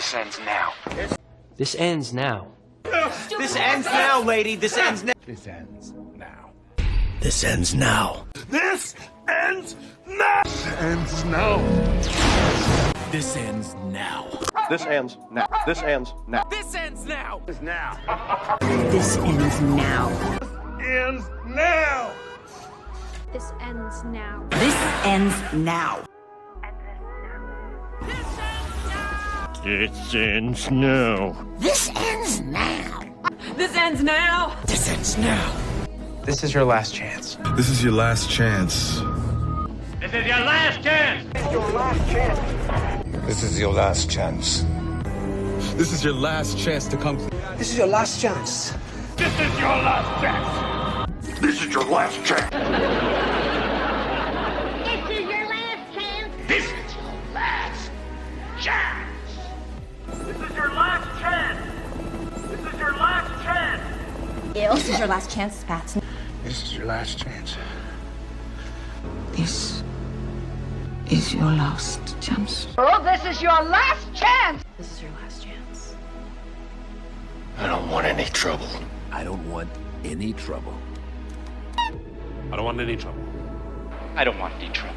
This ends now. This ends now. This ends now, lady. This ends now. This ends now. This ends now. This ends now. This ends now. This ends now. This ends now. This ends now. This now. This ends now. Ends now. This ends now. This ends now. This ends now. This ends now. This ends now. This ends now. This is your last chance. This is your last chance. This is your last chance. This is your last chance. This is your last chance to come clean. This is your last chance. This is your last chance. This is your last chance. This is your last chance. This is your last chance. This is your last chance. This is your last chance. This is your last chance, Pat. This is your last chance. This is your last chance. Oh, this is your last chance. This is your last chance. I don't want any trouble. I don't want any trouble. I don't want any trouble. I don't want any trouble.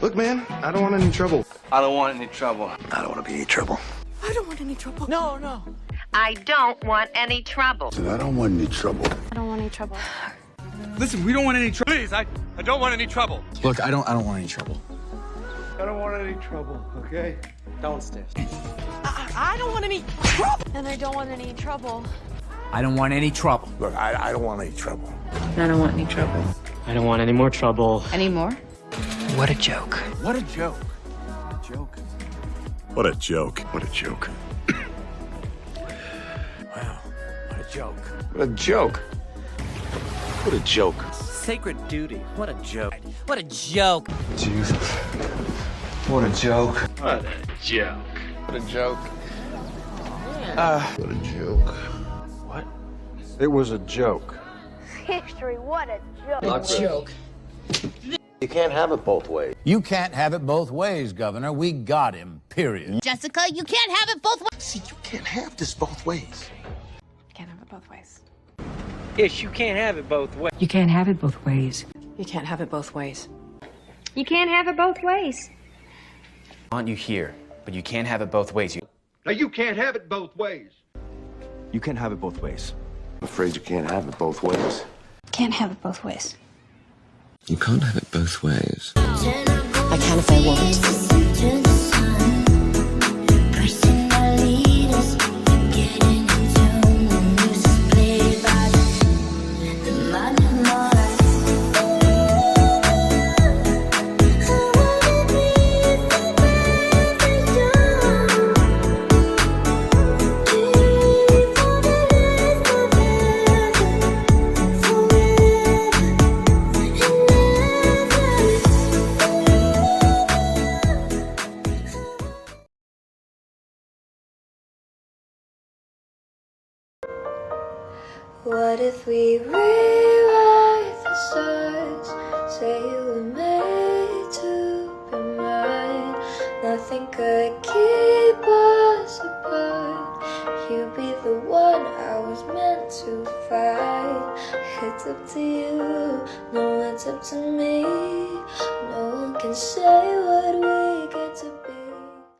Look, man, I don't want any trouble. I don't want any trouble. I don't want to be any trouble. I don't want any trouble. No, no. I don't want any trouble. I don't want any trouble. I don't want any trouble. Listen, we don't want any trouble. Please, I don't want any trouble. Look, I don't want any trouble. I don't want any trouble, okay? Downstairs. I don't want any trouble. And I don't want any trouble. I don't want any trouble. Look, I don't want any trouble. I don't want any trouble. I don't want any more trouble. Any more? What a joke. What a joke. What a joke. What a joke. Wow, what a joke. What a joke. What a joke. Sacred duty. What a joke. What a joke. Jesus. What a joke. What a joke. What a joke. What a joke. What? It was a joke. History, what a joke. You can't have it both ways. You can't have it both ways, Governor. We got him, period. Jessica, you can't have it both ways. See, you can't have this both ways. Can't have it both ways. Yes, you can't have it both ways. You can't have it both ways. You can't have it both ways. You can't have it both ways. I want you here, but you can't have it both ways. Now, you can't have it both ways. You can't have it both ways. I'm afraid you can't have it both ways. Can't have it both ways. You can't have it both ways. I can if I want. What if we rewrite the stars? Say you were made to be mine. Nothing could keep us apart. You'd be the one I was meant to fight. It's up to you, no, it's up to me. No one can say